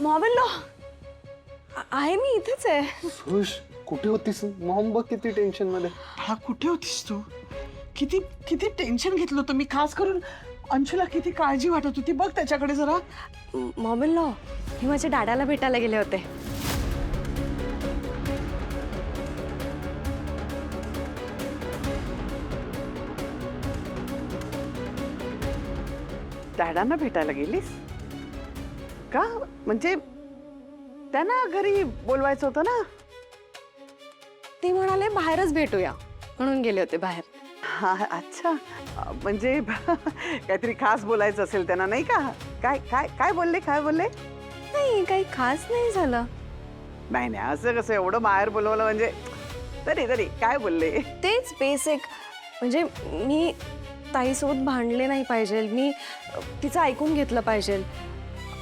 मॉमेलो आहे, मी इथेच आहे. सुश कुठे होतीस? मॉम बघ किती टेन्शन मध्ये. हा कुठे होतीस तू? किती किती टेन्शन घेतलं होतं मी, खास करून अंशूला किती काळजी वाटत होती. बघ त्याच्याकडे जरा. मॉमेलो मी माझ्या डॅडाला भेटायला गेले होते. डॅडांना भेटायला गेलीस का? म्हणजे त्यांना घरी बोलवायचं होतं ना. ते म्हणाले बाहेरच भेटूया म्हणून गेले होते बाहेर. हा अच्छा, म्हणजे काहीतरी खास बोलायचं असेल त्यांना, नाही का? काय काय काय बोलले, काय बोलले? नाही, काही खास नाही झालं. नाही नाही, असं कसं एवढं बाहेर बोलवलं म्हणजे? तरी तरी काय बोलले? तेच बेसिक, म्हणजे मी ताईसोबत भांडले नाही पाहिजे, मी तिचं ऐकून घेतलं पाहिजे,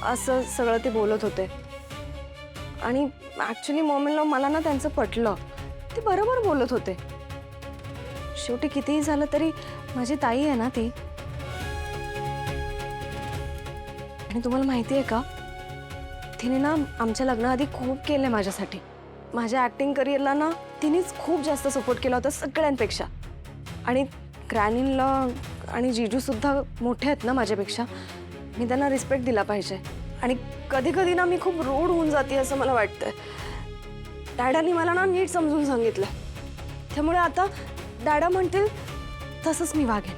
असं सगळं ते बोलत होते. आणि ॲक्च्युली मॉमेला मला ना त्यांचं पटलं. ते बरोबर बोलत होते. शेवटी कितीही झालं तरी माझी ताई आहे ना ती. आणि तुम्हाला माहिती आहे का, तिने ना आमच्या लग्नाआधी खूप केलंय माझ्यासाठी. माझ्या ॲक्टिंग करिअरला ना तिनेच खूप जास्त सपोर्ट केला होता सगळ्यांपेक्षा. आणि ग्रॅनीला आणि जीजूसुद्धा मोठे आहेत ना माझ्यापेक्षा, मी त्यांना रिस्पेक्ट दिला पाहिजे. आणि कधी कधी ना मी खूप रूड होऊन जाते असं मला वाटतंय. डॅडांनी मला ना नीट समजून सांगितलं, त्यामुळे आता डॅडा म्हणतील तसंच मी वागेन.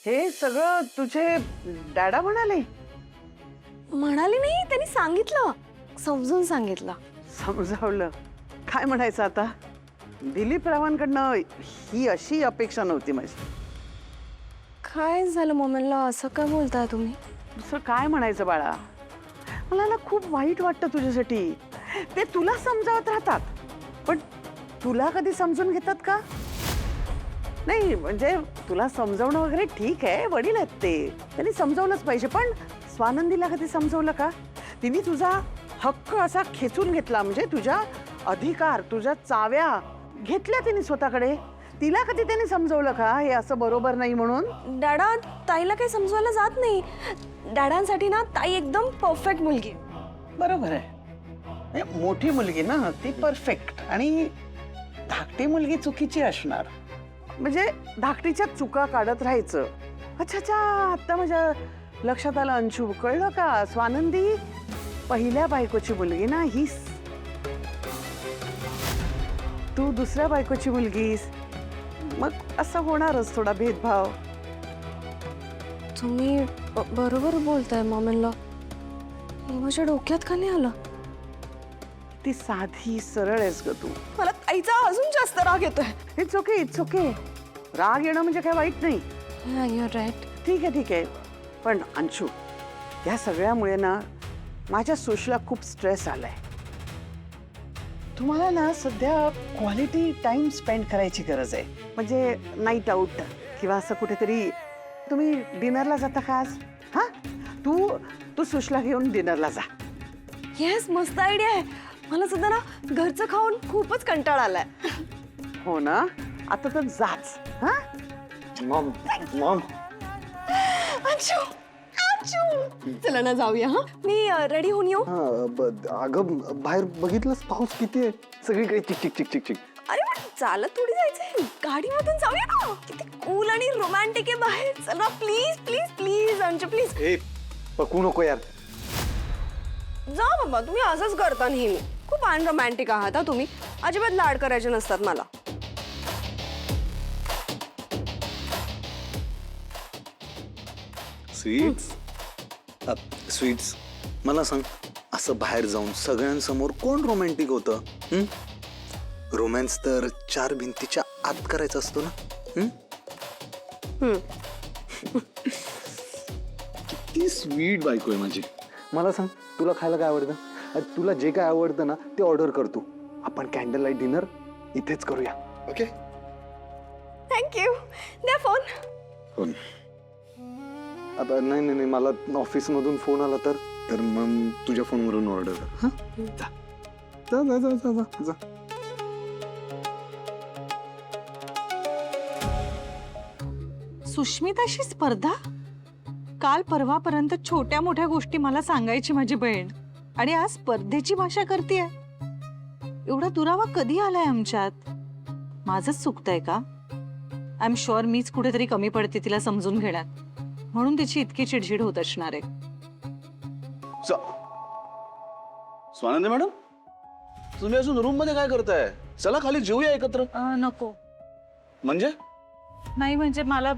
हे सगळं तुझे डॅडा म्हणाले? म्हणाले नाही, त्यांनी सांगितलं, समजून सांगितलं. समजावलं? काय म्हणायचं आता? दिलीप रावांकडनं ही अशी अपेक्षा नव्हती माझी. काय झालं मोमेनला, असं काय बोलताय तुम्ही? दुसरं काय म्हणायचं बाळा? मला ना खूप वाईट वाटतं तुझ्यासाठी. ते तुला समजावत राहतात, पण तुला कधी समजून घेतात का? नाही म्हणजे तुला समजावणं वगैरे ठीक आहे, वडील आहेत ते, त्यांनी समजावलंच पाहिजे. पण स्वानंदीला कधी समजावलं का? तिने तुझा हक्क असा खेचून घेतला, म्हणजे तुझ्या अधिकार, तुझ्या चाव्या घेतल्या तिने स्वतःकडे. तिला कधी त्यांनी समजवलं का हे असं बरोबर नाही म्हणून? डॅडा ताईला काही समजवायला जात नाही. डॅडांसाठी ना ताई एकदम परफेक्ट मुलगी. बरोबर आहे, मोठी मुलगी ना ती परफेक्ट, आणि धाकटी मुलगी चुकीची असणार. म्हणजे धाकटीच्या चुका काढत राहायचं. अच्छा अच्छा, आता माझ्या लक्षात आलं अंशू, कळलं का? स्वानंदी पहिल्या बायकोची मुलगी ना हीस, तू दुसऱ्या बायकोची मुलगीस, मग असं होणारच थोडा भेदभाव. तुम्ही बरोबर बोलताय मॉमेनला. हे माझ्या डोक्यात का नाही आलं? ती साधी सरळ आहेस ग तू. मला ताईचा अजून जास्त राग येतोय. It's okay, it's okay. राग येणं म्हणजे काय वाईट नाही. You are right. ठीक आहे ठीक आहे, पण अंशू, या सगळ्यामुळे ना माझ्या सुशला खूप स्ट्रेस आलाय. तुम्हाला ना सध्या क्वालिटी टाइम स्पेंड करायची गरज आहे. म्हणजे नाईट आउट किंवा असं कुठेतरी. तुम्ही डिनरला जाता का आज? हा, तू सुशला घेऊन डिनरला जा. येस, मस्त आयडिया आहे. मला सुद्धा ना घरचं खाऊन खूपच कंटाळा आलाय. हो ना, आता तर जाच. हा मॉम मॉम अंशू, अंशू, चला ना जाऊया. हा, मी रेडी होऊन येऊ. अगं बाहेर बघितलंस पाऊस किती आहे, सगळीकडे चिक चिक चिक चिक चिक. अरे पण चालत थोडी जायचंय, गाडीमधून जाऊया ना. किती कूल आणि रोमॅन्टिक आहे बाहेर. चला please please please Anshu please. ए पकू नको यार. जा बाबा, तुम्ही असंच करता नेहमी. खूप अनरोमॅन्टिक आहात हा तुम्ही. अजिबात लाड करायचे नसतात मला. स्वीट्स मला सांग, असं बाहेर जाऊन सगळ्यांसमोर कोण रोमॅन्टिक होतं? रोमॅन्स तर चार भिंतीच्या आत करायचा असतो ना. किती स्वीट बायको आहे माझी. मला सांग, तुला खायला काय आवडतं? तुला जे काय आवडतं ना ते ऑर्डर करतो. आपण कॅन्डल लाईट डिनर इथेच करूया. ओके? थँक्यू. द्या फोन. फोन आता नाही नाही नाही, मला ऑफिसमधून फोन आला तर मग तुझ्या फोनवरून ऑर्डर कर. हां, जा जा जा जा जा जा. सुष्मिताशी स्पर्धा? काल परवापर्यंत छोट्या मोठ्या गोष्टी मला सांगायची माझी बहीण, आणि आज स्पर्धेची भाषा करतेय. एवढा दुरावा कधी आलाय आमच्यात? माझंच चुकतंय का? आय एम शुअर मीच कुठेतरी कमी पडते तिला समजून घेण्यात, म्हणून तिची इतकी चिडचिड होत असणार आहे. स्वानंदी मॅडम, तुम्ही अजून रूम मध्ये काय करताय? चला खाली जेऊया एकत्र. नको. म्हणजे नाही म्हणजे मला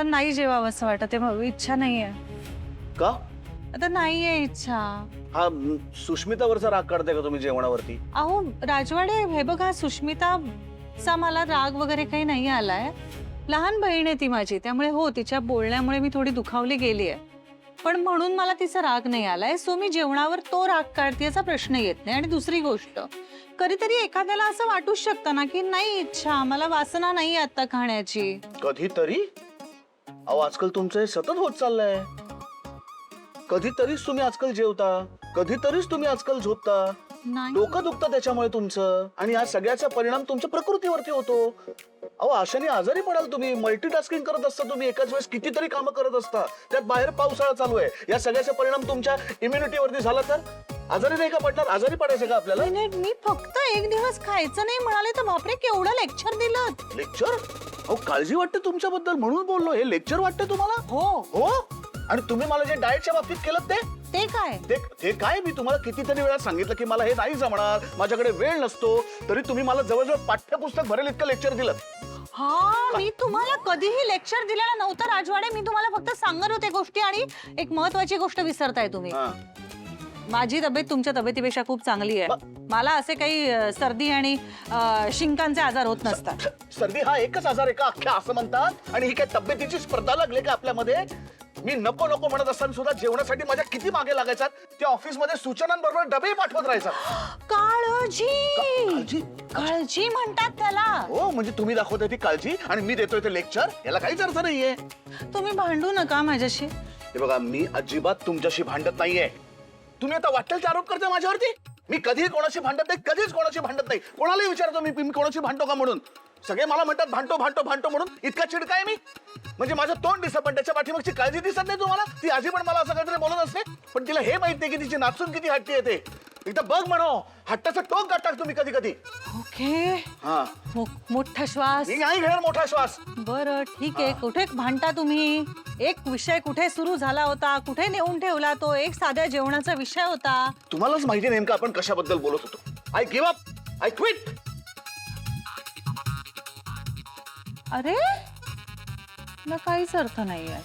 नाही जेवावं असं वाटत आहे. इच्छा नाहीये. का? आता नाहीये इच्छा. हा सुष्मितावरचा राग काढताय का तुम्ही जेवणावरती? अहो राजवाडे, हे बघा, सुष्मिताचा मला राग वगैरे काही नाही आलाय. लहान बहीण आहे ती माझी, त्यामुळे हो तिच्या बोलण्यामुळे मी थोडी दुखावली गेली आहे, पण म्हणून मला तिचा राग नाही आलाय. सो मी जेवणावर तो राग काढते याचा प्रश्न येत नाही. आणि दुसरी गोष्ट, कधीतरी एखाद्याला असं वाटूच शकतं ना की नाही इच्छा, मला वासना नाही आता खाण्याची. कधीतरी? अहो आजकाल तुमचं हे सतत होत चाललंय. कधीतरीच तुम्ही आजकाल जेवता, कधीतरीच तुम्ही आजकाल झोपता. नाही. डोकं दुखतं त्याच्यामुळे तुमचं, आणि या सगळ्याचा परिणाम तुमच्या प्रकृतीवरती होतो. अहो अशाने आजारी पडाल तुम्ही. मल्टीटास्किंग करत असता तुम्ही, एकाच वेळेस कितीतरी कामं करत असता. त्यात बाहेर पावसाळा चालू आहे. या सगळ्याचा परिणाम तुमच्या इम्युनिटीवरती झाला तर आजारी नाही का पडणार? आजारी पडायचं का आपल्याला? मी फक्त एक दिवस खायचं नाही म्हणाले तर बापरे केवढं लेक्चर दिलं. लेक्चर? अहो काळजी वाटते तुमच्याबद्दल म्हणून बोललो. हे लेक्चर वाटते तुम्हाला? हो. हो. आणि तुम्ही मला जे डाएटच्या बाबतीत केलं ते काय? ते काय? मी तुम्हाला कितीतरी वेळा सांगितलं की मला हे नाही जमणार, माझ्याकडे वेळ नसतो, तरी तुम्ही मला जवळजवळ पाठ्यपुस्तक भरेल इतकं लेक्चर दिलं. हा, मी तुम्हाला कधीही लेक्चर दिलेलं नव्हतं राजवाडे. मी तुम्हाला फक्त सांगत होते गोष्टी. आणि एक महत्वाची गोष्ट विसरताय तुम्ही. माझी तब्येत तुमच्या तब्येतीपेक्षा खूप चांगली आहे. मला असे काही सर्दी आणि शिंकांचे आजार होत नसतात. सर्दी हा एकच आजार आहे का अख्ख्या असं म्हणतात? आणि ही काय तब्येतीची स्पर्धा लागली का आपल्यामध्ये? मी नको नको म्हणत असताना सुद्धा जेवणासाठी माझ्या किती मागे लागायचा. त्या ऑफिस मध्ये सूचनांबरोबर डबे पाठवत राहायचा. काळजी काळजी म्हणतात त्याला. हो, म्हणजे तुम्ही दाखवताय ती काळजी आणि मी देतोय ते लेक्चर. याला काहीच अर्थ नाहीये. तुम्ही भांडू नका माझ्याशी. हे बघा, मी अजिबात तुमच्याशी भांडत नाहीये. तुम्ही आता वाटेल ते आरोप करताय माझ्यावरती. मी कधीही कोणाशी भांडत नाही, कधीच कोणाशी भांडत नाही. कोणालाही विचारतो मी कोणाशी भांडतो का म्हणून. सगळे मला म्हणतात भांडतो भांडतो भांडतो म्हणून. इतका चिडका आहे मी? म्हणजे माझं तोंड दिसत पण त्याच्या पाठीमागची काळजी दिसत नाही तुम्हाला? ती आजी पण मला असं काहीतरी बोलत असते, पण तिला हे माहित नाही की तिची नाचून किती हट्टी येते. एकदा बघ म्हणो, हट्टाचं टोक गाठतात तुम्ही कधी कधी. ओके. हा, मोठा श्वास. मी नाही घेणार मोठा श्वास. बरं ठीक आहे. कुठे भांडता तुम्ही? एक विषय कुठे सुरू झाला होता, कुठे नेऊन ठेवला तो? एक साध्या जेवणाचा विषय होता. तुम्हालाच माहिती नेमकं आपण कशाबद्दल बोलत होतो. I give up, I quit. अरे, ना काहीच अर्थ नाहीये.